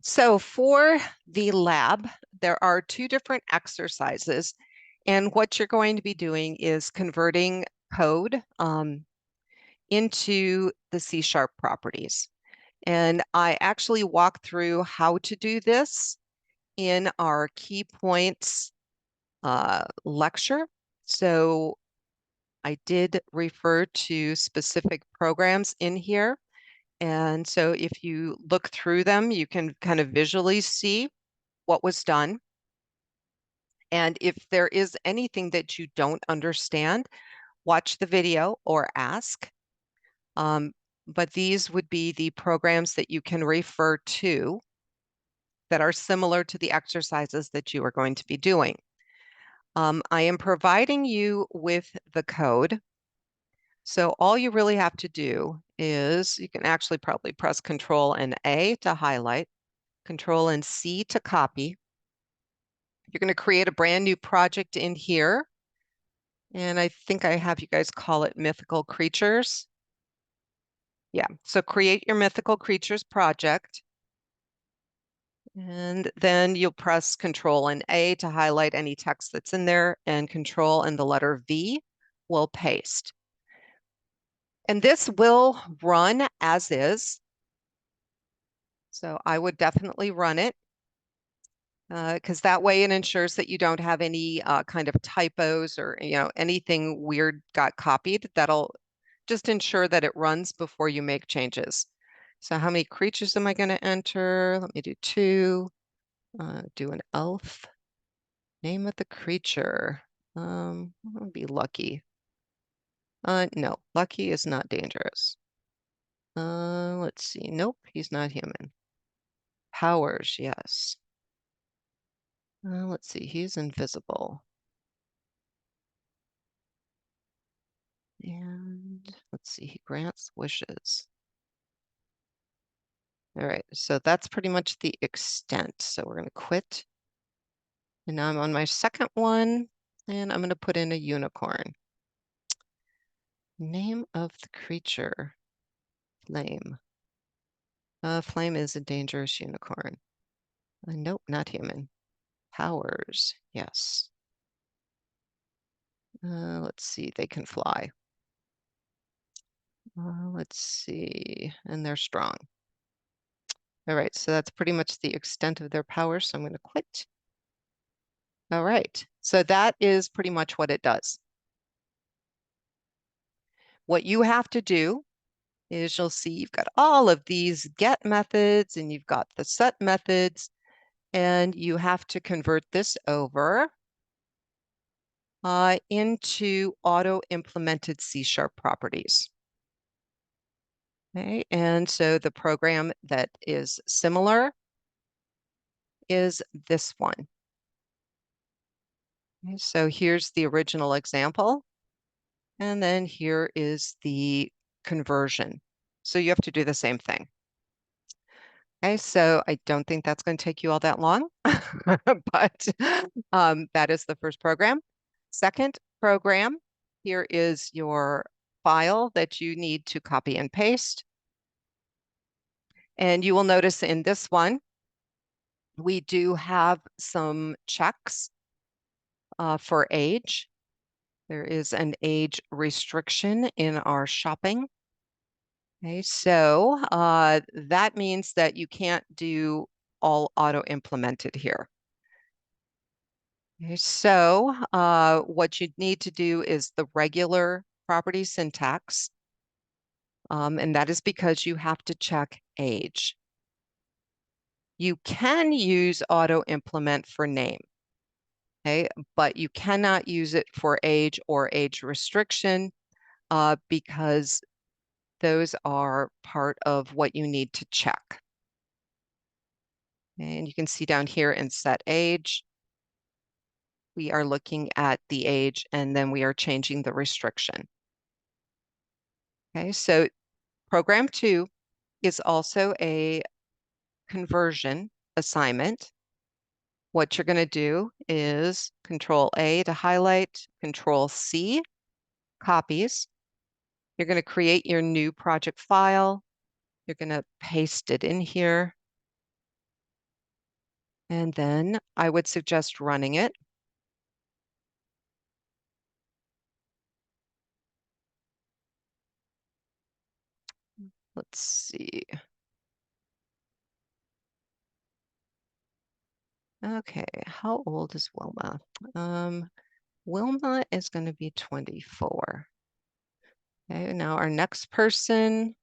So for the lab, there are two different exercises. And what you're going to be doing is converting code into the C# properties. And I actually walk through how to do this in our key points lecture. So I did refer to specific programs in here. And so if you look through them, you can kind of visually see what was done. And if there is anything that you don't understand, watch the video or ask. But these would be the programs that you can refer to that are similar to the exercises that you are going to be doing. I am providing you with the code. So all you really have to do is you can actually probably press Control and A to highlight, Control and C to copy. You're going to create a brand new project in here. And I think I have you guys call it mythical creatures. Yeah, so create your mythical creatures project. And then you'll press Control and A to highlight any text that's in there, and Control and the letter V will paste. And this will run as is. So I would definitely run it because that way it ensures that you don't have any kind of typos or anything weird got copied. That'll just ensure that it runs before you make changes. So how many creatures am I going to enter? Let me do 2. Do an elf. Name of the creature. I'll be Lucky. No, Lucky is not dangerous. Let's see. Nope, he's not human. Powers, yes. Let's see, he's invisible. And let's see, he grants wishes. All right, so that's pretty much the extent. So we're going to quit. And now I'm on my second one, and I'm going to put in a unicorn. Name of the creature, Flame. Flame is a dangerous unicorn. Nope, not human. Powers, yes. Let's see, they can fly. Let's see, and they're strong. All right, so that's pretty much the extent of their powers, so I'm going to quit. All right, so that is pretty much what it does. What you have to do is you'll see you've got all of these get methods and you've got the set methods, and you have to convert this over into auto-implemented C# properties. Okay, and so the program that is similar is this one. Okay, so here's the original example, and then here is the conversion. So you have to do the same thing. Okay, so I don't think that's going to take you all that long, but that is the first program. Second program, here is your file that you need to copy and paste. And you will notice in this one, we do have some checks for age. There is an age restriction in our shopping. Okay, so that means that you can't do all auto-implemented here. Okay, so what you need to do is the regular property syntax, and that is because you have to check age. You can use auto-implement for name, okay, but you cannot use it for age or age restriction because those are part of what you need to check. And you can see down here in set age, we are looking at the age and then we are changing the restriction. Okay, so program 2 is also a conversion assignment. What you're going to do is Control A to highlight, Control C, copies. You're going to create your new project file. You're going to paste it in here. And then I would suggest running it. Let's see. Okay, how old is Wilma? Wilma is going to be 24. Okay, now our next person,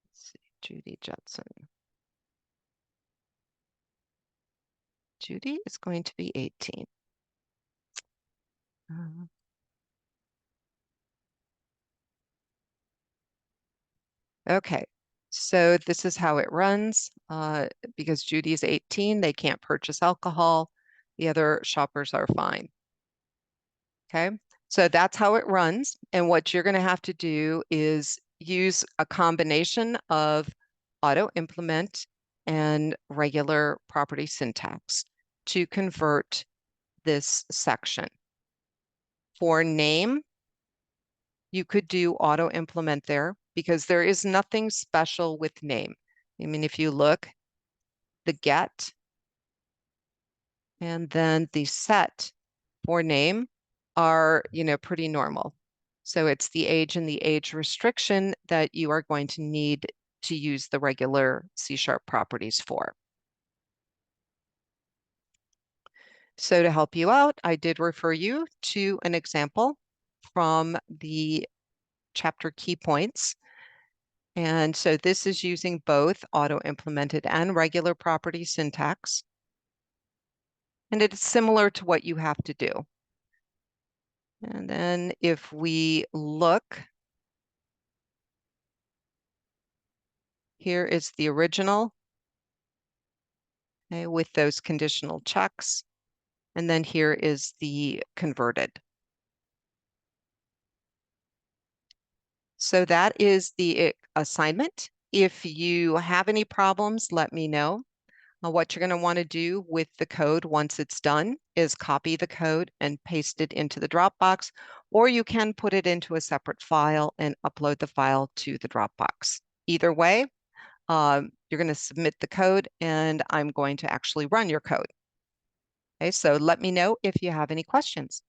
let's see, Judy Judson. Judy is going to be 18. Okay, so this is how it runs. Because Judy is 18, they can't purchase alcohol. The other shoppers are fine. Okay, so that's how it runs. And what you're going to have to do is use a combination of auto implement and regular property syntax to convert this section. For name, you could do auto implement there because there is nothing special with name. I mean, if you look, the get and then the set for name are, pretty normal. So it's the age and the age restriction that you are going to need to use the regular C# properties for. So to help you out, I did refer you to an example from the chapter key points. And so this is using both auto-implemented and regular property syntax. And it's similar to what you have to do. And then if we look, here is the original, okay, with those conditional checks. And then here is the converted. So that is the assignment. If you have any problems, let me know. What you're going to want to do with the code once it's done is copy the code and paste it into the Dropbox, or you can put it into a separate file and upload the file to the Dropbox. Either way, you're going to submit the code and I'm going to actually run your code. Okay, so let me know if you have any questions.